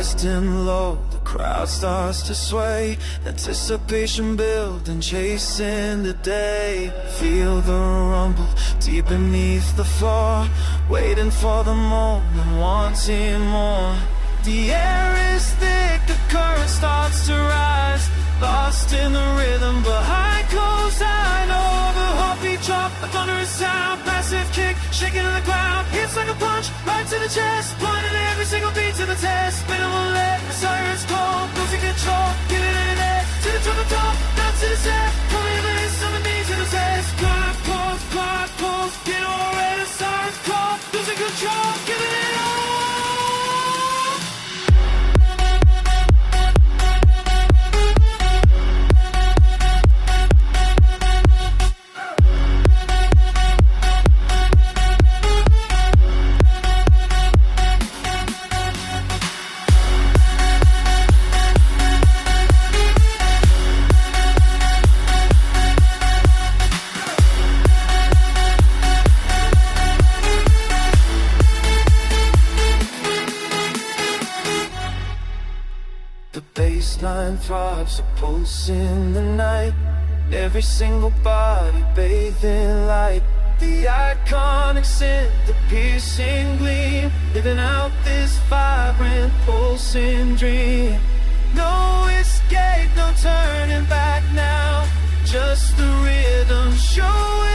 Resting low, the crowd starts to sway. Anticipation building, chasing the day. Feel the rumble deep beneath the floor, waiting for the moment, wanting more. The air is thick, the current starts to rise. Lost in the rhythm, behind closed eye. No, the heartbeat drop, a thunderous sound. Massive kick, shaking on the ground. Hits like a punch, right to the chest. Blinding every single beat to the test. Minimal let, the sirens call. Losing control, giving it an edge. To the trumpet top, not to the set. Coming in the midst of the knees to the test. Climb, pulse, get already, the sirens call. Losing control, giving it all. The bassline throbs, a pulse in the night. Every single body bathed in light. The iconic scent, the piercing gleam. Living out this vibrant, pulsing dream. No escape, no turning back now. Just the rhythm showing